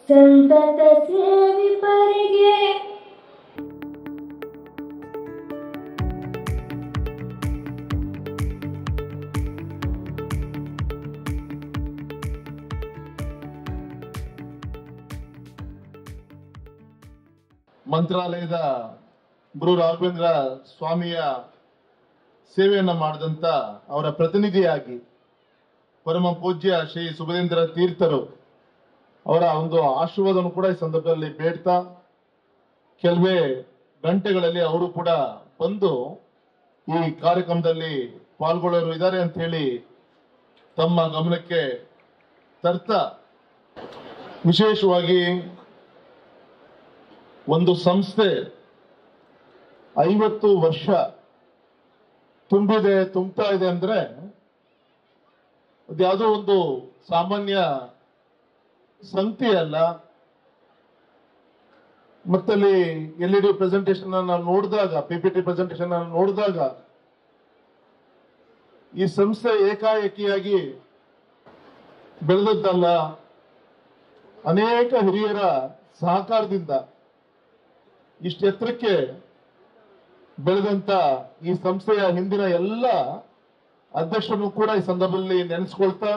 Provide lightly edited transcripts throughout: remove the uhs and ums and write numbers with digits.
ಸಂತತ ಸೇವಿಪರಿಗೆ ಮಂತ್ರಾಲಯದ ಗುರು ರಾಘವೇಂದ್ರ ಸ್ವಾಮಿಯ ಸೇವೆಯನ್ನ ಮಾಡಿದಂತ ಅವರ ಪ್ರತಿನಿಧಿಯಾಗಿ ಪರಮ ಪೂಜ್ಯ ಶ್ರೀ ಸುಬುಧೇಂದ್ರ ತೀರ್ಥರು ಅವರ ಒಂದು ಆಶೀರ್ವಾದವನ್ನು ಕೂಡ ಈ ಸಂದರ್ಭದಲ್ಲಿ ಬೇಡ್ತಾ ಕೆಲವೇ ಗಂಟೆಗಳಲ್ಲಿ ಅವರು ಕೂಡ ಬಂದು ಈ ಕಾರ್ಯಕ್ರಮದಲ್ಲಿ ಪಾಲ್ಗೊಳ್ಳೋರು ಇದ್ದಾರೆ ಅಂತ ಹೇಳಿ ತಮ್ಮ ಗಮನಕ್ಕೆ ತರ್ತಾ, ವಿಶೇಷವಾಗಿ ಒಂದು ಸಂಸ್ಥೆ 50 ವರ್ಷ ತುಂಬ್ತಾ ಇದೆ ಅಂದ್ರೆ ಅದ್ಯಾವುದೋ ಒಂದು ಸಾಮಾನ್ಯ ಸಂಗತಿ ಅಲ್ಲ. ಮತ್ತಲ್ಲಿ LED ಪ್ರೆಸೆಂಟೇಷನ್ ನಾವು ನೋಡಿದಾಗ, PPT ಪ್ರೆಸೆಂಟೇಷನ್ ನೋಡಿದಾಗ ಈ ಸಂಸ್ಥೆ ಏಕಾಏಕಿಯಾಗಿ ಬೆಳೆದದ್ದಲ್ಲ, ಅನೇಕ ಹಿರಿಯರ ಸಹಕಾರದಿಂದ ಇಷ್ಟು ಎತ್ತರಕ್ಕೆ ಬೆಳೆದಂತ ಈ ಸಂಸ್ಥೆಯ ಹಿಂದಿನ ಎಲ್ಲ ಅಧ್ಯಕ್ಷರನ್ನು ಕೂಡ ಈ ಸಂದರ್ಭದಲ್ಲಿ ನೆನೆಸ್ಕೊಳ್ತಾ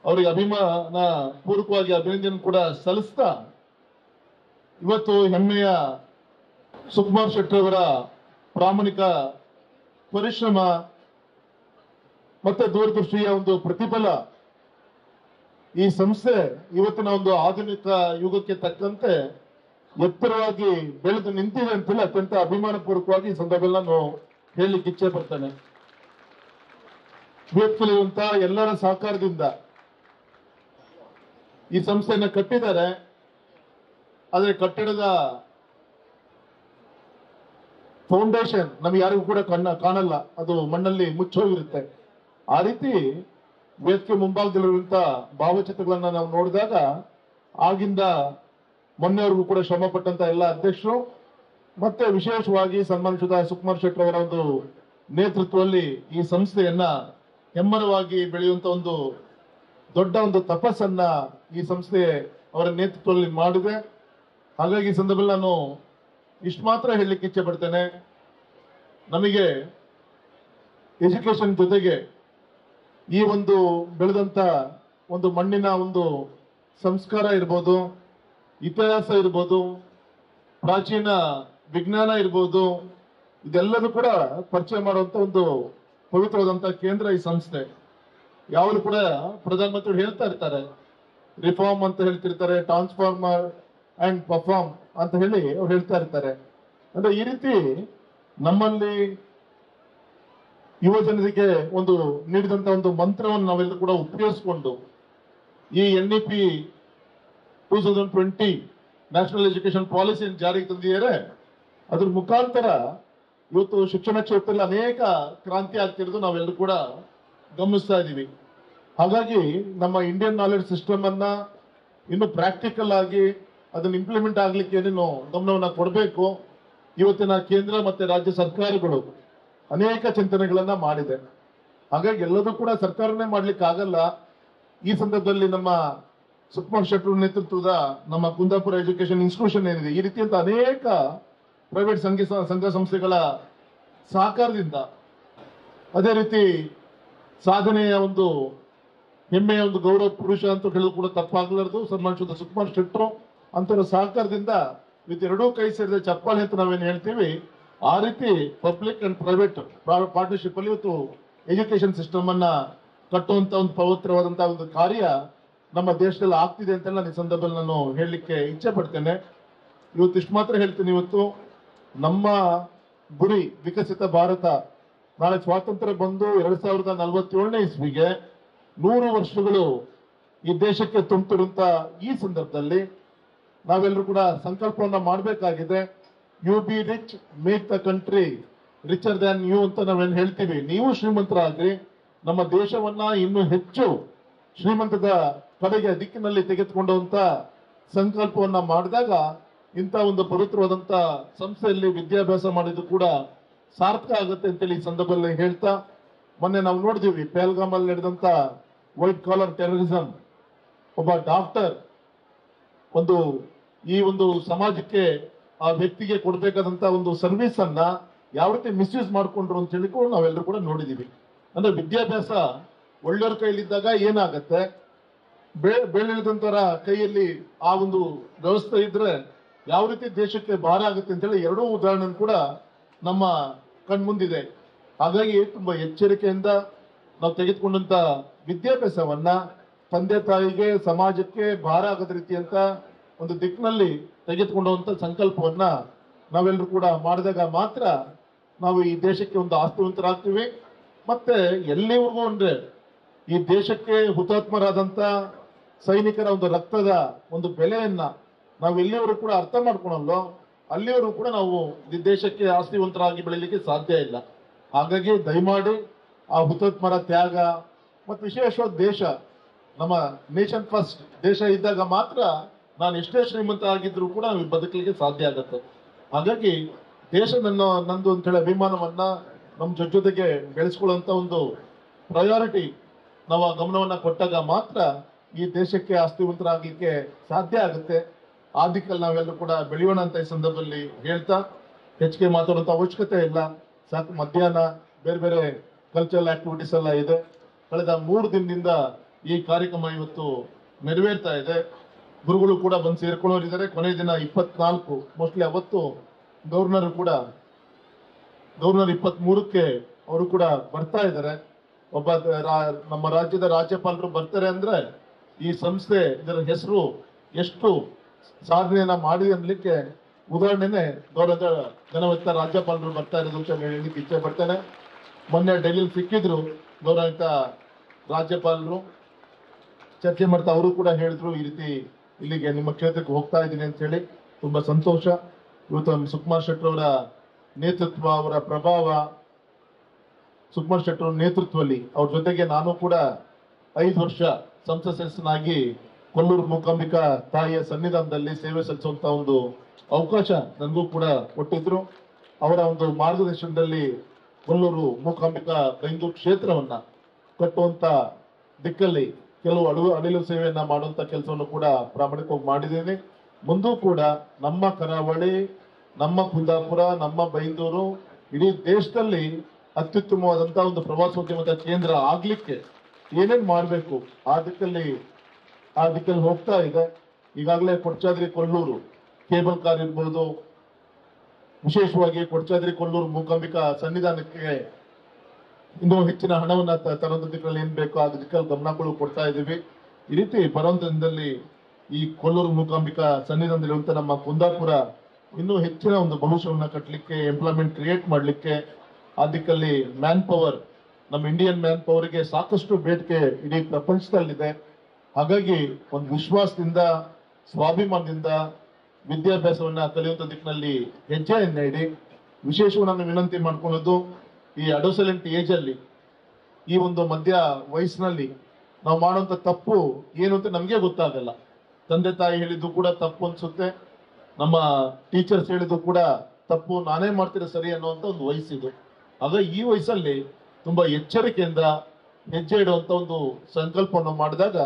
ಅವರಿಗೆ ಅಭಿಮಾನ ಪೂರ್ವಕವಾಗಿ ಅಭಿನಂದನೆ ಕೂಡ ಸಲ್ಲಿಸ್ತಾ, ಇವತ್ತು ಹೆಮ್ಮೆಯ ಸುಕುಮಾರ್ ಶೆಟ್ಟಿ ಅವರ ಪ್ರಾಮಾಣಿಕ ಪರಿಶ್ರಮ ಮತ್ತೆ ದೂರದೃಷ್ಟಿಯ ಒಂದು ಪ್ರತಿಫಲ ಈ ಸಂಸ್ಥೆ ಇವತ್ತಿನ ಒಂದು ಆಧುನಿಕ ಯುಗಕ್ಕೆ ತಕ್ಕಂತೆ ಎತ್ತರವಾಗಿ ಬೆಳೆದು ನಿಂತಿದೆ ಅಂತೇಳಿ ಅತ್ಯಂತ ಅಭಿಮಾನ ಪೂರ್ವಕವಾಗಿ ಈ ಸಂದರ್ಭದಲ್ಲಿ ನಾನು ಹೇಳಲಿಕ್ಕೆ ಇಚ್ಛೆ ಪಡ್ತೇನೆ. ವೇದಿಕೆಯಲ್ಲಿರುವಂತಹ ಎಲ್ಲರ ಸಹಕಾರದಿಂದ ಈ ಸಂಸ್ಥೆಯನ್ನ ಕಟ್ಟಿದ್ದಾರೆ. ಆದ್ರೆ ಕಟ್ಟಡದ ಫೌಂಡೇಶನ್ ನಮ್ಗೆ ಯಾರಿಗೂ ಕೂಡ ಕಾಣಲ್ಲ, ಅದು ಮಣ್ಣಲ್ಲಿ ಮುಚ್ಚೋಗಿರುತ್ತೆ. ಆ ರೀತಿ ವೇದಿಕೆ ಮುಂಭಾಗದಲ್ಲಿರುವಂತಹ ಭಾವಚಿತ್ರಗಳನ್ನ ನಾವು ನೋಡಿದಾಗ ಆಗಿಂದ ಮೊನ್ನೆವರೆಗೂ ಕೂಡ ಶ್ರಮ ಪಟ್ಟಂತ ಎಲ್ಲ ಅಧ್ಯಕ್ಷರು ಮತ್ತೆ ವಿಶೇಷವಾಗಿ ಸನ್ಮಾನಿಸಿದ ಸುಕುಮಾರ್ ಶೆಟ್ಟಿ ಅವರ ಒಂದು ನೇತೃತ್ವದಲ್ಲಿ ಈ ಸಂಸ್ಥೆಯನ್ನ ಹೆಮ್ಮರವಾಗಿ ಬೆಳೆಯುವಂತ ಒಂದು ದೊಡ್ಡ ಒಂದು ತಪಸ್ಸನ್ನ ಈ ಸಂಸ್ಥೆ ಅವರ ನೇತೃತ್ವದಲ್ಲಿ ಮಾಡಿದೆ. ಹಾಗಾಗಿ ಈ ಸಂದರ್ಭದಲ್ಲಿ ನಾನು ಇಷ್ಟು ಮಾತ್ರ ಹೇಳಲಿಕ್ಕೆ ಇಚ್ಛೆ ಪಡ್ತೇನೆ. ನಮಗೆ ಎಜುಕೇಶನ್ ಜೊತೆಗೆ ಈ ಒಂದು ಬೆಳೆದಂತ ಒಂದು ಮಣ್ಣಿನ ಒಂದು ಸಂಸ್ಕಾರ ಇರ್ಬೋದು, ಇತಿಹಾಸ ಇರ್ಬೋದು, ಪ್ರಾಚೀನ ವಿಜ್ಞಾನ ಇರ್ಬೋದು, ಇದೆಲ್ಲದೂ ಕೂಡ ಪರಿಚಯ ಮಾಡುವಂತ ಒಂದು ಪವಿತ್ರವಾದಂತಹ ಕೇಂದ್ರ ಈ ಸಂಸ್ಥೆ. ಯಾವಾಗಲೂ ಕೂಡ ಪ್ರಧಾನಮಂತ್ರಿಗಳು ಹೇಳ್ತಾ ಇರ್ತಾರೆ, ರಿಫಾರ್ಮ್ ಅಂತ ಹೇಳ್ತಿರ್ತಾರೆ, ಟ್ರಾನ್ಸ್ಫಾರ್ಮರ್ ಅಂಡ್ ಪರ್ಫಾರ್ಮ್ ಅಂತ ಹೇಳಿ ಅವ್ರು ಹೇಳ್ತಾ ಇರ್ತಾರೆ. ಅಂದ್ರೆ ಈ ರೀತಿ ನಮ್ಮಲ್ಲಿ ಯುವ ಜನರಿಗೆ ಒಂದು ನೀಡಿದಂತ ಒಂದು ಮಂತ್ರವನ್ನು ನಾವೆಲ್ಲರೂ ಕೂಡ ಉಪಯೋಗಿಸಿಕೊಂಡು ಈ NEP 2020 ನ್ಯಾಷನಲ್ ಎಜುಕೇಶನ್ ಪಾಲಿಸಿ ಜಾರಿಗೆ ತಂದಿದ್ದಾರೆ. ಅದ್ರ ಮುಖಾಂತರ ಇವತ್ತು ಶಿಕ್ಷಣ ಕ್ಷೇತ್ರದಲ್ಲಿ ಅನೇಕ ಕ್ರಾಂತಿ ಆಗ್ತಿರೋದು ನಾವೆಲ್ಲರೂ ಕೂಡ ಗಮನಿಸ್ತಾ ಇದ್ದೀವಿ. ಹಾಗಾಗಿ ನಮ್ಮ ಇಂಡಿಯನ್ ನಾಲೆಡ್ಜ್ ಸಿಸ್ಟಮ್ ಅನ್ನ ಇನ್ನು ಪ್ರಾಕ್ಟಿಕಲ್ ಆಗಿ ಅದನ್ನ ಇಂಪ್ಲಿಮೆಂಟ್ ಆಗ್ಲಿಕ್ಕೆ ಏನೇನು ಗಮನವನ್ನ ಕೊಡಬೇಕು, ಇವತ್ತಿನ ಕೇಂದ್ರ ಮತ್ತೆ ರಾಜ್ಯ ಸರ್ಕಾರಗಳು ಅನೇಕ ಚಿಂತನೆಗಳನ್ನ ಮಾಡಿದೆ. ಹಾಗಾಗಿ ಎಲ್ಲದೂ ಕೂಡ ಸರ್ಕಾರನೇ ಮಾಡ್ಲಿಕ್ಕೆ ಆಗಲ್ಲ. ಈ ಸಂದರ್ಭದಲ್ಲಿ ನಮ್ಮ ಸುಕುಮಾರ್ ಶೆಟ್ಟಿ ನೇತೃತ್ವದ ನಮ್ಮ ಕುಂದಾಪುರ ಎಜುಕೇಶನ್ ಇನ್ಸ್ಟಿಟ್ಯೂಷನ್ ಏನಿದೆ, ಈ ರೀತಿಯಂತ ಅನೇಕ ಪ್ರೈವೇಟ್ ಸಂಘ ಸಂಸ್ಥೆಗಳ ಸಹಕಾರದಿಂದ, ಅದೇ ರೀತಿ ಸಾಧನೆಯ ಒಂದು ಹೆಮ್ಮೆಯ ಒಂದು ಗೌರವ ಪುರುಷ ಅಂತ ಹೇಳೋದು ಕೂಡ ತಪ್ಪಾಗಲಾರದು, ಸನ್ಮಾನಿಸಿದ ಸುಕುಮಾರ್ ಶೆಟ್ಟಿ ಅಂತರ ಸಹಕಾರದಿಂದ ವಿತ್ ಎರಡೂ ಕೈ ಸೇರಿದ ಚಪ್ಪಾಳೆ ಅಂತ ನಾವೇನು ಹೇಳ್ತೀವಿ, ಆ ರೀತಿ ಪಬ್ಲಿಕ್ ಅಂಡ್ ಪ್ರೈವೇಟ್ ಪಾರ್ಟ್ನರ್ಶಿಪ್ ಅಲ್ಲಿ ಇವತ್ತು ಎಜುಕೇಶನ್ ಸಿಸ್ಟಮ್ ಅನ್ನ ಕಟ್ಟುವಂತ ಒಂದು ಪವಿತ್ರವಾದಂತಹ ಒಂದು ಕಾರ್ಯ ನಮ್ಮ ದೇಶದಲ್ಲಿ ಆಗ್ತಿದೆ ಅಂತ ನಾನು ಈ ಸಂದರ್ಭದಲ್ಲಿ ನಾನು ಹೇಳಲಿಕ್ಕೆ ಇಚ್ಛೆ ಪಡ್ತೇನೆ. ಇವತ್ತು ಇಷ್ಟು ಮಾತ್ರ ಹೇಳ್ತೀನಿ. ಇವತ್ತು ನಮ್ಮ ಗುರಿ ವಿಕಸಿತ ಭಾರತ, ನಾಳೆ ಸ್ವಾತಂತ್ರ್ಯ ಬಂದು 2047ನೇ ಇಸ್ವಿಗೆ 100 ವರ್ಷಗಳು ಈ ದೇಶಕ್ಕೆ ತುಂಬಿರುವಂತ ಈ ಸಂದರ್ಭದಲ್ಲಿ ನಾವೆಲ್ಲರೂ ಕೂಡ ಸಂಕಲ್ಪವನ್ನ ಮಾಡಬೇಕಾಗಿದೆ. You be rich, make the country richer than you ಅಂತ ನಾವೇನು ಹೇಳ್ತೀವಿ. ನೀವು ಶ್ರೀಮಂತರಾಗ್ರಿ, ನಮ್ಮ ದೇಶವನ್ನ ಇನ್ನೂ ಹೆಚ್ಚು ಶ್ರೀಮಂತದ ಕಡೆಗೆ ದಿಕ್ಕಿನಲ್ಲಿ ತೆಗೆದುಕೊಂಡಂತ ಸಂಕಲ್ಪವನ್ನ ಮಾಡಿದಾಗ ಇಂಥ ಒಂದು ಪವಿತ್ರವಾದಂತ ಸಂಸ್ಥೆಯಲ್ಲಿ ವಿದ್ಯಾಭ್ಯಾಸ ಮಾಡಿದ್ದು ಕೂಡ ಸಾರ್ಥಕ ಆಗುತ್ತೆ ಅಂತೇಳಿ ಈ ಸಂದರ್ಭದಲ್ಲಿ ಹೇಳ್ತಾ, ಮೊನ್ನೆ ನಾವು ನೋಡಿದೀವಿ ಪಹಲ್ಗಾಮ್ ಅಲ್ಲಿ ನಡೆದಂತ ವೈಟ್ ಕಾಲರ್ ಟೆರರಿಸಂ, ಒಬ್ಬ ಡಾಕ್ಟರ್ ಒಂದು ಈ ಒಂದು ಸಮಾಜಕ್ಕೆ ಆ ವ್ಯಕ್ತಿಗೆ ಕೊಡ್ಬೇಕಾದಂತ ಒಂದು ಸರ್ವಿಸ್ ಅನ್ನ ಯಾವ ರೀತಿ ಮಿಸ್ಯೂಸ್ ಮಾಡ್ಕೊಂಡ್ರು ಅಂತ ಹೇಳಿ ಕೂಡ ನಾವೆಲ್ಲರೂ ಕೂಡ ನೋಡಿದೀವಿ. ಅಂದ್ರೆ ವಿದ್ಯಾಭ್ಯಾಸ ಒಳ್ಳೆಯವ್ರ ಕೈಲಿದ್ದಾಗ ಏನಾಗತ್ತೆ, ಬೆಳೆದಂತರ ಕೈಯಲ್ಲಿ ಆ ಒಂದು ವ್ಯವಸ್ಥೆ ಇದ್ರೆ ಯಾವ ರೀತಿ ದೇಶಕ್ಕೆ ಭಾರ ಆಗುತ್ತೆ ಅಂತ ಹೇಳಿ ಎರಡೂ ಉದಾಹರಣೆ ಕೂಡ ನಮ್ಮ ಕಣ್ಮುಂದಿದೆ. ಹಾಗಾಗಿ ತುಂಬಾ ಎಚ್ಚರಿಕೆಯಿಂದ ನಾವು ತೆಗೆದುಕೊಂಡಂತ ವಿದ್ಯಾಭ್ಯಾಸವನ್ನ ತಂದೆ ತಾಯಿಗೆ ಸಮಾಜಕ್ಕೆ ಭಾರ ಆಗದ ರೀತಿಯಂತ ಒಂದು ದಿಕ್ಕಿನಲ್ಲಿ ತೆಗೆದುಕೊಂಡಂತ ಸಂಕಲ್ಪವನ್ನ ನಾವೆಲ್ಲರೂ ಕೂಡ ಮಾಡಿದಾಗ ಮಾತ್ರ ನಾವು ಈ ದೇಶಕ್ಕೆ ಒಂದು ಆಸ್ತಿವಂತರಾಗ್ತೀವಿ. ಮತ್ತೆ ಎಲ್ಲಿವರೆಗೂ ಅಂದ್ರೆ ಈ ದೇಶಕ್ಕೆ ಹುತಾತ್ಮರಾದಂತ ಸೈನಿಕರ ಒಂದು ರಕ್ತದ ಒಂದು ಬೆಲೆಯನ್ನ ನಾವು ಎಲ್ಲಿವರೆಗೂ ಕೂಡ ಅರ್ಥ ಮಾಡ್ಕೊಳಲ್ಲೋ ಅಲ್ಲಿವರೆಗೂ ಕೂಡ ನಾವು ಈ ದೇಶಕ್ಕೆ ಆಸ್ತಿವಂತರಾಗಿ ಬೆಳೀಲಿಕ್ಕೆ ಸಾಧ್ಯ ಇಲ್ಲ. ಹಾಗಾಗಿ ದಯಮಾಡಿ ಆ ಹುತಾತ್ಮರ ತ್ಯಾಗ ಮತ್ತು ವಿಶೇಷವಾದ ದೇಶ, ನಮ್ಮ ನೇಷನ್ ಫಸ್ಟ್ ದೇಶ ಇದ್ದಾಗ ಮಾತ್ರ ನಾನು ಎಷ್ಟೇ ಶ್ರೀಮಂತ ಆಗಿದ್ರು ಕೂಡ ನಾವು ಬದುಕಲಿಕ್ಕೆ ಸಾಧ್ಯ ಆಗತ್ತೆ. ಹಾಗಾಗಿ ದೇಶ ನಂದು ಅಂತ ಹೇಳಿ ಅಭಿಮಾನವನ್ನ ನಮ್ಮ ಜೊತೆಗೆ ಬೆಳೆಸ್ಕೊಳ್ಳುವಂತ ಒಂದು ಪ್ರಯಾರಿಟಿ ನಾವು ಆ ಗಮನವನ್ನ ಕೊಟ್ಟಾಗ ಮಾತ್ರ ಈ ದೇಶಕ್ಕೆ ಆಸ್ತಿವಂತರಾಗಲಿಕ್ಕೆ ಸಾಧ್ಯ ಆಗುತ್ತೆ. ಆ ದಿಕ್ಕಲ್ಲಿ ನಾವೆಲ್ಲರೂ ಕೂಡ ಬೆಳೆಯೋಣ ಅಂತ ಈ ಸಂದರ್ಭದಲ್ಲಿ ಹೇಳ್ತಾ ಹೆಚ್ಚಿಗೆ ಮಾತಾಡುವಂತ ಅವಶ್ಯಕತೆ ಇಲ್ಲ. ಸಾಕು, ಮಧ್ಯಾಹ್ನ ಬೇರೆ ಬೇರೆ ಕಲ್ಚರಲ್ ಆಕ್ಟಿವಿಟೀಸ್ ಎಲ್ಲ ಇದೆ. ಕಳೆದ 3 ದಿನದಿಂದ ಈ ಕಾರ್ಯಕ್ರಮ ಇವತ್ತು ನೆರವೇರ್ತಾ ಇದೆ. ಗುರುಗಳು ಕೂಡ ಬಂದು ಸೇರ್ಕೊಳ್ಳೋರಿದ್ದಾರೆ. ಕೊನೆಯ ದಿನ 24 ಮೋಸ್ಟ್ಲಿ ಅವತ್ತು ಗವರ್ನರ್ 23ಕ್ಕೆ ಅವರು ಕೂಡ ಬರ್ತಾ ಇದ್ದಾರೆ. ಒಬ್ಬ ನಮ್ಮ ರಾಜ್ಯದ ರಾಜ್ಯಪಾಲರು ಬರ್ತಾರೆ ಅಂದ್ರೆ ಈ ಸಂಸ್ಥೆ ಇದರ ಹೆಸರು ಎಷ್ಟು ಸಾಧನೆಯನ್ನ ಮಾಡಿ ಅನ್ಲಿಕ್ಕೆ ಉದಾಹರಣೆನೆ ಗೌರವದ ಘನವತ್ತ ರಾಜ್ಯಪಾಲರು ಬರ್ತಾ ಇರೋದು ಅಂತ ಹೇಳಲಿಕ್ಕೆ ಇಚ್ಛೆ ಪಡ್ತೇನೆ. ಮೊನ್ನೆ ಡೆಲ್ಲಿಲಿ ಸಿಕ್ಕಿದ್ರು ಗೌರವಿತ ರಾಜ್ಯಪಾಲರು, ಚರ್ಚೆ ಮಾಡ್ತಾ ಅವರು ಕೂಡ ಹೇಳಿದ್ರು ಈ ರೀತಿ ಇಲ್ಲಿಗೆ ನಿಮ್ಮ ಕ್ಷೇತ್ರಕ್ಕೆ ಹೋಗ್ತಾ ಇದ್ದೀನಿ ಅಂತ ಹೇಳಿ. ತುಂಬಾ ಸಂತೋಷ. ಇವತ್ತು ನಮ್ಮ ಸುಕುಮಾರ್ ಶೆಟ್ಟರ್ ಅವರ ನೇತೃತ್ವ, ಅವರ ಪ್ರಭಾವ, ಸುಕುಮಾರ್ ಶೆಟ್ಟರ್ ನೇತೃತ್ವದಲ್ಲಿ ಅವ್ರ ಜೊತೆಗೆ ನಾನು ಕೂಡ 5 ವರ್ಷ ಸಂಸತ್ ಸದಸ್ಯನಾಗಿ ಕೊಲ್ಲೂರು ಮೂಕಾಂಬಿಕಾ ತಾಯಿಯ ಸನ್ನಿಧಾನದಲ್ಲಿ ಸೇವೆ ಸಲ್ಲಿಸುವಂತ ಒಂದು ಅವಕಾಶ ನನಗೂ ಕೂಡ ಕೊಟ್ಟಿದ್ರು. ಅವರ ಒಂದು ಮಾರ್ಗದರ್ಶನದಲ್ಲಿ ಕೊಲ್ಲೂರು ಮೂಕಾಂಬಿಕಾ ಬೈಂದೂರು ಕ್ಷೇತ್ರವನ್ನ ಕಟ್ಟುವಂತ ದಿಕ್ಕಲ್ಲಿ ಕೆಲವು ಅಳಿಲು ಸೇವೆಯನ್ನ ಮಾಡುವಂತ ಕೆಲಸವನ್ನು ಕೂಡ ಪ್ರಾಮಾಣಿಕವಾಗಿ ಮಾಡಿದ್ದೇನೆ. ಮುಂದೂ ಕೂಡ ನಮ್ಮ ಕರಾವಳಿ, ನಮ್ಮ ಕುಂದಾಪುರ, ನಮ್ಮ ಬೈಂದೂರು ಇಡೀ ದೇಶದಲ್ಲಿ ಅತ್ಯುತ್ತಮವಾದಂತಹ ಒಂದು ಪ್ರವಾಸೋದ್ಯಮದ ಕೇಂದ್ರ ಆಗ್ಲಿಕ್ಕೆ ಏನೇನ್ ಮಾಡಬೇಕು ಆ ದಿಕ್ಕಲ್ಲಿ ಹೋಗ್ತಾ ಇದೆ. ಈಗಾಗಲೇ ಕೊಡ್ಚಾದ್ರಿ ಕೊಲ್ಲೂರು ಕೇಬಲ್ ಕಾರ್ ಇರ್ಬೋದು, ವಿಶೇಷವಾಗಿ ಕೊಡ್ಚಾದ್ರಿ ಕೊಲ್ಲೂರು ಮೂಕಾಂಬಿಕಾ ಸನ್ನಿಧಾನಕ್ಕೆ ಇನ್ನೂ ಹೆಚ್ಚಿನ ಹಣವನ್ನ ತರುವಂತ ದಿಕ್ಕಲ್ಲಿ ಏನ್ ಬೇಕು ಆ ದಿಕ್ಕಲ್ಲಿ ಗಮನಗಳು ಕೊಡ್ತಾ ಇದ್ದೀವಿ. ಈ ರೀತಿ ಬರುವಂತ ದಿನದಲ್ಲಿ ಈ ಕೊಲ್ಲೂರು ಮೂಕಾಂಬಿಕಾ ಸನ್ನಿಧಾನದಲ್ಲಿರುವಂತ ನಮ್ಮ ಕುಂದಾಪುರ ಇನ್ನೂ ಹೆಚ್ಚಿನ ಒಂದು ಭವಿಷ್ಯವನ್ನ ಕಟ್ಟಲಿಕ್ಕೆ, ಎಂಪ್ಲಾಯ್ಮೆಂಟ್ ಕ್ರಿಯೇಟ್ ಮಾಡಲಿಕ್ಕೆ ಆ ದಿಕ್ಕಲ್ಲಿ ಮ್ಯಾನ್ ಪವರ್, ನಮ್ಮ ಇಂಡಿಯನ್ ಮ್ಯಾನ್ ಪವರ್ಗೆ ಸಾಕಷ್ಟು ಬೇಡಿಕೆ ಇಡೀ ಪ್ರಪಂಚದಲ್ಲಿದೆ. ಹಾಗಾಗಿ ಒಂದು ವಿಶ್ವಾಸದಿಂದ, ಸ್ವಾಭಿಮಾನದಿಂದ ವಿದ್ಯಾಭ್ಯಾಸವನ್ನ ಕಲಿಯುವಂತ ದಿಕ್ಕಿನಲ್ಲಿ ಹೆಜ್ಜೆಯನ್ನ ಇಡಿ. ವಿಶೇಷವಾಗಿ ನಾನು ವಿನಂತಿ ಮಾಡ್ಕೊಳ್ಳೋದು, ಈ ಅಡೋಸಲೆಂಟ್ ಏಜ್ ಅಲ್ಲಿ, ಈ ಒಂದು ಮಧ್ಯ ವಯಸ್ಸಿನಲ್ಲಿ ನಾವು ಮಾಡುವಂತ ತಪ್ಪು ಏನು ಅಂತ ನಮ್ಗೆ ಗೊತ್ತಾಗಲ್ಲ. ತಂದೆ ತಾಯಿ ಹೇಳಿದ್ದು ಕೂಡ ತಪ್ಪು ಅನ್ಸುತ್ತೆ, ನಮ್ಮ ಟೀಚರ್ಸ್ ಹೇಳಿದ್ದು ಕೂಡ ತಪ್ಪು, ನಾನೇ ಮಾಡ್ತಿರೋ ಸರಿ ಅನ್ನುವಂತ ಒಂದು ವಯಸ್ಸಿದು. ಆಗ ಈ ವಯಸ್ಸಲ್ಲಿ ತುಂಬಾ ಎಚ್ಚರಿಕೆಯಿಂದ ಹೆಜ್ಜೆ ಇಡುವಂತ ಒಂದು ಸಂಕಲ್ಪವನ್ನು ಮಾಡಿದಾಗ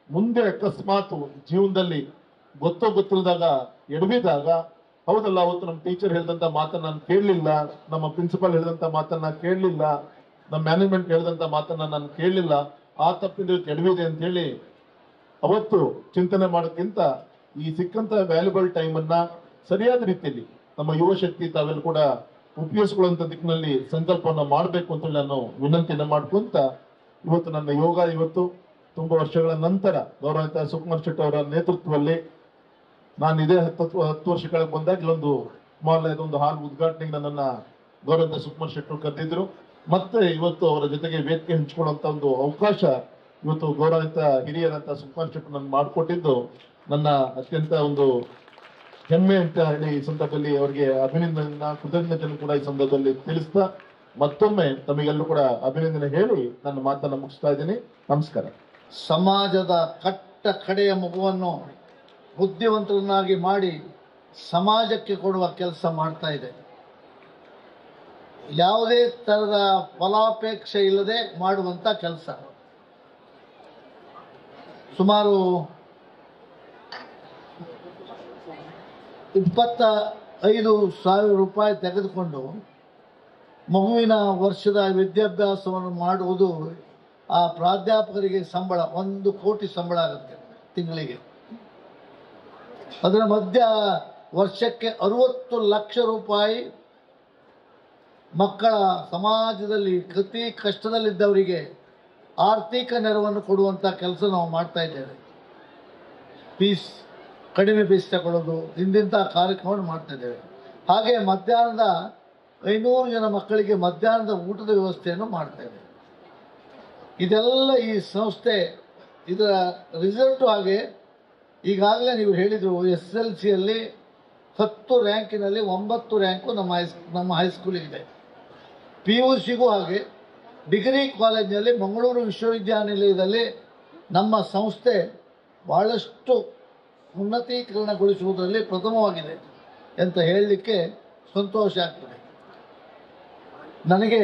ಮುಂದೆ ಅಕಸ್ಮಾತ್ ಜೀವನದಲ್ಲಿ ಗೊತ್ತಿಲ್ಲದಾಗ ಎಡವಿದಾಗ, ಹೌದಲ್ಲ ಅವತ್ತು ನಮ್ಮ ಟೀಚರ್ ಹೇಳಿದಂತ ಮಾತನ್ನ ನಾನು ಕೇಳಲಿಲ್ಲ, ನಮ್ಮ ಪ್ರಿನ್ಸಿಪಾಲ್ ಹೇಳಿದಂತ ಮಾತನ್ನ ಕೇಳಲಿಲ್ಲ, ನಮ್ಮ ಮ್ಯಾನೇಜ್ಮೆಂಟ್ ಹೇಳಿದಂತ ಮಾತನ್ನ ನಾನು ಕೇಳಲಿಲ್ಲ, ಆ ತಪ್ಪಿಂದ ಎಡವಿದೆ ಅಂತ ಹೇಳಿ ಅವತ್ತು ಚಿಂತನೆ ಮಾಡೋಕ್ಕಿಂತ ಈ ಸಿಕ್ಕಂತ ವ್ಯಾಲ್ಯುಬಲ್ ಟೈಮ್ ಅನ್ನ ಸರಿಯಾದ ರೀತಿಯಲ್ಲಿ ನಮ್ಮ ಯುವ ಶಕ್ತಿ ತಾವೆಲ್ಲ ಕೂಡ ಉಪಯೋಗಿಸ್ಕೊಳ್ಳುವಂತ ದಿಕ್ಕಿನಲ್ಲಿ ಸಂಕಲ್ಪವನ್ನ ಮಾಡಬೇಕು ಅಂತ ನಾನು ವಿನಂತಿಯನ್ನ ಮಾಡ್ಕೊಂತ ಇವತ್ತು ನನ್ನ ಯೋಗ ಇವತ್ತು ತುಂಬಾ ವರ್ಷಗಳ ನಂತರ ಗೌರವಿತ ಸುಕುಮಾರ್ ಶೆಟ್ಟರ್ ಅವರ ನೇತೃತ್ವದಲ್ಲಿ ನಾನು ಇದೇ 10 ವರ್ಷಗಳ ಬಂದಾಗ ಇಲ್ಲೊಂದು ಒಂದು ಹಾಲ್ ಉದ್ಘಾಟನೆಗೆ ನನ್ನನ್ನ ಗೌರವಿತ ಸುಕುಮಾರ್ ಶೆಟ್ಟರ್ ಕರೆದಿದ್ರು. ಮತ್ತೆ ಇವತ್ತು ಅವರ ಜೊತೆಗೆ ವೇದಿಕೆ ಹಂಚಿಕೊಳ್ಳುವಂತ ಒಂದು ಅವಕಾಶ ಇವತ್ತು ಗೌರವಿತ ಹಿರಿಯರಂತ ಸುಕುಮಾರ್ ಶೆಟ್ಟರ್ ನನ್ನ ಮಾಡಿಕೊಟ್ಟಿದ್ದು ನನ್ನ ಅತ್ಯಂತ ಒಂದು ಹೆಮ್ಮೆ ಅಂತ ಹೇಳಿ ಈ ಸಂದರ್ಭದಲ್ಲಿ ಅವರಿಗೆ ಅಭಿನಂದನೆ, ಕೃತಜ್ಞತೆಯನ್ನು ಕೂಡ ಈ ಸಂದರ್ಭದಲ್ಲಿ ತಿಳಿಸ್ತಾ ಮತ್ತೊಮ್ಮೆ ತಮಗೆಲ್ಲರೂ ಕೂಡ ಅಭಿನಂದನೆ ಹೇಳಿ ನನ್ನ ಮಾತನ್ನ ಮುಗಿಸ್ತಾ ಇದ್ದೀನಿ. ನಮಸ್ಕಾರ. ಸಮಾಜದ ಕಡೆಯ ಮಗುವನ್ನು ಬುದ್ಧಿವಂತರನ್ನಾಗಿ ಮಾಡಿ ಸಮಾಜಕ್ಕೆ ಕೊಡುವ ಕೆಲಸ ಮಾಡ್ತಾ ಇದೆ. ಯಾವುದೇ ತರದ ಫಲಾಪೇಕ್ಷೆ ಇಲ್ಲದೆ ಮಾಡುವಂತ ಕೆಲಸ. ಸುಮಾರು 25,000 ರೂಪಾಯಿ ತೆಗೆದುಕೊಂಡು ಮಗುವಿನ ವರ್ಷದ ವಿದ್ಯಾಭ್ಯಾಸವನ್ನು ಮಾಡುವುದು ಆ ಪ್ರಾಧ್ಯಾಪಕರಿಗೆ ಸಂಬಳ 1 ಕೋಟಿ ಸಂಬಳ ಆಗುತ್ತೆ ತಿಂಗಳಿಗೆ. ಅದರ ಮಧ್ಯ ವರ್ಷಕ್ಕೆ 60 ಲಕ್ಷ ರೂಪಾಯಿ ಮಕ್ಕಳ ಸಮಾಜದಲ್ಲಿ ಅತಿ ಕಷ್ಟದಲ್ಲಿದ್ದವರಿಗೆ ಆರ್ಥಿಕ ನೆರವನ್ನು ಕೊಡುವಂಥ ಕೆಲಸ ನಾವು ಮಾಡ್ತಾ ಇದ್ದೇವೆ. ಕಡಿಮೆ ಫೀಸ್ ತಗೊಳ್ಳೋದು, ಇಂದಿಂಥ ಕಾರ್ಯಕ್ರಮವನ್ನು ಮಾಡ್ತಾ ಇದ್ದೇವೆ. ಹಾಗೆ ಮಧ್ಯಾಹ್ನದ 500 ಜನ ಮಕ್ಕಳಿಗೆ ಮಧ್ಯಾಹ್ನದ ಊಟದ ವ್ಯವಸ್ಥೆಯನ್ನು ಮಾಡ್ತೇವೆ. ಇದೆಲ್ಲ ಈ ಸಂಸ್ಥೆ ಇದರ ರಿಸಲ್ಟು. ಹಾಗೆ ಈಗಾಗಲೇ ನೀವು ಹೇಳಿದರು, SSLCಯಲ್ಲಿ 10 ರ್ಯಾಂಕಿನಲ್ಲಿ 9 ರ್ಯಾಂಕು ನಮ್ಮ ಹೈಸ್ಕೂಲಿಗಿದೆ. PUCಗೂ ಹಾಗೆ. ಡಿಗ್ರಿ ಕಾಲೇಜಿನಲ್ಲಿ ಮಂಗಳೂರು ವಿಶ್ವವಿದ್ಯಾನಿಲಯದಲ್ಲಿ ನಮ್ಮ ಸಂಸ್ಥೆ ಭಾಳಷ್ಟು ಉನ್ನತೀಕರಣಗೊಳಿಸುವುದರಲ್ಲಿ ಪ್ರಥಮವಾಗಿದೆ ಅಂತ ಹೇಳಲಿಕ್ಕೆ ಸಂತೋಷ ಆಗ್ತದೆ. ನನಗೆ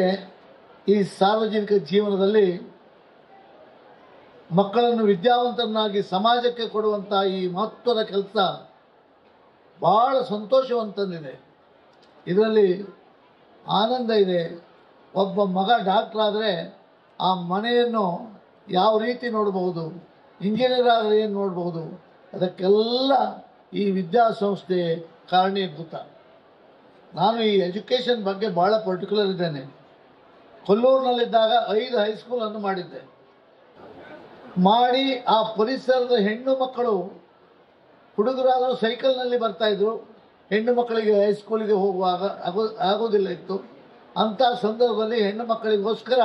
ಈ ಸಾರ್ವಜನಿಕ ಜೀವನದಲ್ಲಿ ಮಕ್ಕಳನ್ನು ವಿದ್ಯಾವಂತರನ್ನಾಗಿ ಸಮಾಜಕ್ಕೆ ಕೊಡುವಂಥ ಈ ಮಹತ್ವದ ಕೆಲಸ ಭಾಳ ಸಂತೋಷವಂತಂದಿದೆ. ಇದರಲ್ಲಿ ಆನಂದ ಇದೆ. ಒಬ್ಬ ಮಗ ಡಾಕ್ಟರ್ ಆದರೆ ಆ ಮನೆಯನ್ನು ಯಾವ ರೀತಿ ನೋಡಬಹುದು, ಇಂಜಿನಿಯರ್ ಆದರೆ ಏನು ನೋಡಬಹುದು, ಅದಕ್ಕೆಲ್ಲ ಈ ವಿದ್ಯಾಸಂಸ್ಥೆ ಕಾರಣೀಭೂತ. ನಾನು ಈ ಎಜುಕೇಷನ್ ಬಗ್ಗೆ ಭಾಳ ಪರ್ಟಿಕ್ಯುಲರ್ ಇದ್ದೇನೆ. ಕೊಲ್ಲೂರಿನಲ್ಲಿದ್ದಾಗ 5 ಹೈಸ್ಕೂಲನ್ನು ಮಾಡಿದ್ದೆ. ಮಾಡಿ ಆ ಪರಿಸರದ ಹೆಣ್ಣು ಮಕ್ಕಳು, ಹುಡುಗರಾದರೂ ಸೈಕಲ್ನಲ್ಲಿ ಬರ್ತಾಯಿದ್ರು, ಹೆಣ್ಣು ಮಕ್ಕಳಿಗೆ ಹೈಸ್ಕೂಲಿಗೆ ಹೋಗುವಾಗ ಆಗೋದಿಲ್ಲ ಇತ್ತು. ಅಂಥ ಸಂದರ್ಭದಲ್ಲಿ ಹೆಣ್ಣು ಮಕ್ಕಳಿಗೋಸ್ಕರ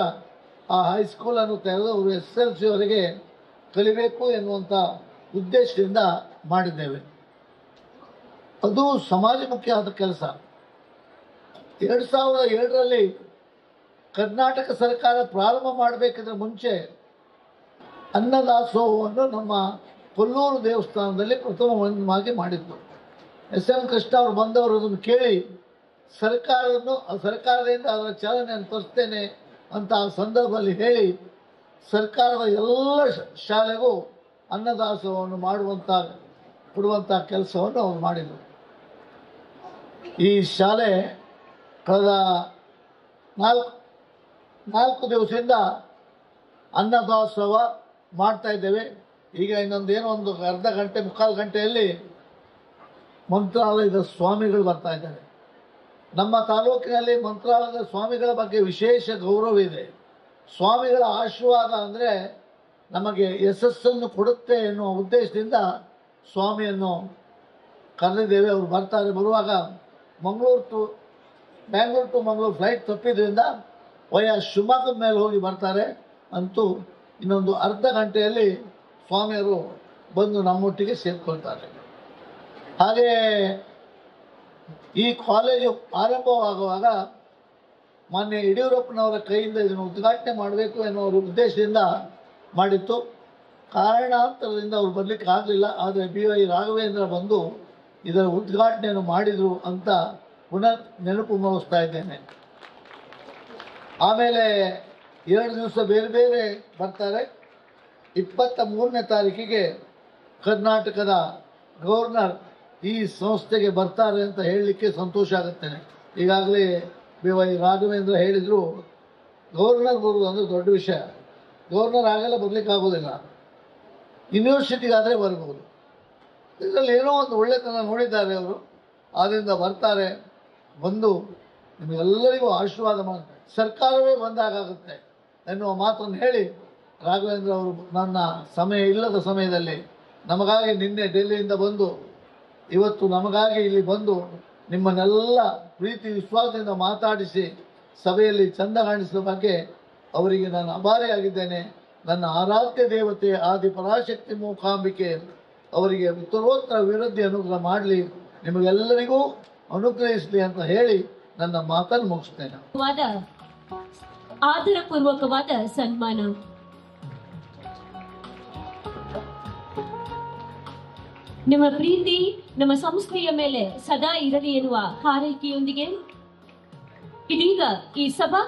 ಆ ಹೈಸ್ಕೂಲನ್ನು ತೆರೆದು ಅವರು SSLCವರೆಗೆ ಕಲಿಬೇಕು ಎನ್ನುವಂಥ ಉದ್ದೇಶದಿಂದ ಮಾಡಿದ್ದೇವೆ. ಅದು ಸಮಾಜಮುಖಿಯಾದ ಕೆಲಸ. 2007ರಲ್ಲಿ ಕರ್ನಾಟಕ ಸರ್ಕಾರ ಪ್ರಾರಂಭ ಮಾಡಬೇಕಿದ್ರೆ ಮುಂಚೆ ಅನ್ನದಾಸೋಹವನ್ನು ನಮ್ಮ ಕೊಲ್ಲೂರು ದೇವಸ್ಥಾನದಲ್ಲಿ ಪ್ರಥಮವಾಗಿ ಮಾಡಿತ್ತು. SM ಕೃಷ್ಣ ಅವರು ಬಂದವರು ಅದನ್ನು ಕೇಳಿ ಸರ್ಕಾರದಿಂದ ಅದರ ಚಾಲನೆಯನ್ನು ತರಿಸ್ತೇನೆ ಅಂತ ಆ ಸಂದರ್ಭದಲ್ಲಿ ಹೇಳಿ ಸರ್ಕಾರದ ಎಲ್ಲ ಶಾಲೆಗೂ ಅನ್ನದಾಸೋಹವನ್ನು ಕೊಡುವಂಥ ಕೆಲಸವನ್ನು ಅವರು ಮಾಡಿದರು. ಈ ಶಾಲೆ ಕಳೆದ 4 ದಿವಸದಿಂದ ಅನ್ನದಾಸೋಹ ಮಾಡ್ತಾ ಇದ್ದೇವೆ. ಈಗ ಒಂದು ಅರ್ಧ ಗಂಟೆ ಮುಕ್ಕಾಲು ಗಂಟೆಯಲ್ಲಿ ಮಂತ್ರಾಲಯದ ಸ್ವಾಮಿಗಳು ಬರ್ತಾ ಇದ್ದಾರೆ. ನಮ್ಮ ತಾಲೂಕಿನಲ್ಲಿ ಮಂತ್ರಾಲಯದ ಸ್ವಾಮಿಗಳ ಬಗ್ಗೆ ವಿಶೇಷ ಗೌರವ ಇದೆ. ಸ್ವಾಮಿಗಳ ಆಶೀರ್ವಾದ ಅಂದರೆ ನಮಗೆ ಯಶಸ್ಸನ್ನು ಕೊಡುತ್ತೆ ಎನ್ನುವ ಉದ್ದೇಶದಿಂದ ಸ್ವಾಮಿಯನ್ನು ಕರೆದಿದ್ದೇವೆ. ಅವರು ಬರ್ತಾರೆ. ಬರುವಾಗ ಬ್ಯಾಂಗ್ಳೂರು ಟು ಮಂಗಳೂರು ಫ್ಲೈಟ್ ತಪ್ಪಿದ್ರಿಂದ ವಯಾ ಶಿವಮೊಗ್ಗದ ಮೇಲೆ ಹೋಗಿ ಬರ್ತಾರೆ. ಅಂತೂ ಇನ್ನೊಂದು ಅರ್ಧ ಗಂಟೆಯಲ್ಲಿ ಸ್ವಾಮಿಯರು ಬಂದು ನಮ್ಮೊಟ್ಟಿಗೆ ಸೇರಿಕೊಳ್ತಾರೆ. ಹಾಗೆ ಈ ಕಾಲೇಜು ಆರಂಭವಾಗುವಾಗ ಮಾನ್ಯ ಯಡಿಯೂರಪ್ಪನವರ ಕೈಯಿಂದ ಇದನ್ನು ಉದ್ಘಾಟನೆ ಮಾಡಬೇಕು ಎನ್ನುವ ಉದ್ದೇಶದಿಂದ ಮಾಡಿತ್ತು. ಕಾರಣಾಂತರದಿಂದ ಅವರು ಬರಲಿಕ್ಕೆ ಆಗಲಿಲ್ಲ. ಆದರೆ BY ರಾಘವೇಂದ್ರ ಬಂದು ಇದರ ಉದ್ಘಾಟನೆಯನ್ನು ಮಾಡಿದರು ಅಂತ ಪುನಃ ನೆನಪು ಮಾಡಿಸ್ತಾ ಇದ್ದೇನೆ. ಆಮೇಲೆ 2 ದಿವಸ ಬೇರೆ ಬೇರೆ ಬರ್ತಾರೆ. 23ನೇ ತಾರೀಕಿಗೆ ಕರ್ನಾಟಕದ ಗವರ್ನರ್ ಈ ಸಂಸ್ಥೆಗೆ ಬರ್ತಾರೆ ಅಂತ ಹೇಳಲಿಕ್ಕೆ ಸಂತೋಷ ಆಗುತ್ತೇನೆ. ಈಗಾಗಲೇ BY ರಾಘವೇಂದ್ರ ಹೇಳಿದರು, ಗವರ್ನರ್ ಬರುವುದು ಅಂದರೆ ದೊಡ್ಡ ವಿಷಯ. ಗವರ್ನರ್ ಆಗೆಲ್ಲ ಬರಲಿಕ್ಕೆ ಆಗೋದಿಲ್ಲ, ಯೂನಿವರ್ಸಿಟಿಗಾದರೆ ಬರ್ಬೋದು. ಇದರಲ್ಲಿ ಏನೋ ಒಂದು ಒಳ್ಳೆತನ ನೋಡಿದ್ದಾರೆ ಅವರು. ಆದ್ದರಿಂದ ಬರ್ತಾರೆ. ಬಂದು ನಿಮಗೆಲ್ಲರಿಗೂ ಆಶೀರ್ವಾದ ಮಾಡ್ತಾರೆ. ಸರ್ಕಾರವೇ ಬಂದಾಗುತ್ತೆ ಎನ್ನುವ ಮಾತನ್ನು ಹೇಳಿ ರಾಘವೇಂದ್ರ ಅವರು ನನ್ನ ಇಲ್ಲದ ಸಮಯದಲ್ಲಿ ನಮಗಾಗಿ ನಿನ್ನೆ ಡೆಲ್ಲಿಯಿಂದ ಬಂದು ಇವತ್ತು ನಮಗಾಗಿ ಇಲ್ಲಿ ಬಂದು ನಿಮ್ಮನ್ನೆಲ್ಲ ಪ್ರೀತಿ ವಿಶ್ವಾಸದಿಂದ ಮಾತಾಡಿಸಿ ಸಭೆಯಲ್ಲಿ ಚಂದ ಕಾಣಿಸಿದ ಬಗ್ಗೆ ಅವರಿಗೆ ನಾನು ಆಭಾರಿಯಾಗಿದ್ದೇನೆ. ನನ್ನ ಆರಾಧ್ಯ ದೇವತೆ ಆದಿ ಪರಾಶಕ್ತಿ ಮೂಕಾಂಬಿಕೆ ಅವರಿಗೆ ಉತ್ತರೋತ್ತರ ವಿರುದ್ಧ ಅನುಗ್ರಹ ಮಾಡಲಿ, ನಿಮಗೆಲ್ಲರಿಗೂ ಅನುಗ್ರಹಿಸಲಿ ಅಂತ ಹೇಳಿ ನನ್ನ ಮಾತನ್ನು ಮುಗಿಸ್ತೇನೆ. ಆದರಪೂರ್ವಕವಾದ ಸನ್ಮಾನ. ನಿಮ್ಮ ಪ್ರೀತಿ ನಮ್ಮ ಸಂಸ್ಥೆಯ ಮೇಲೆ ಸದಾ ಇರಲಿ ಎನ್ನುವ ಹಾರೈಕೆಯೊಂದಿಗೆ ಇದೀಗ ಈ ಸಭಾ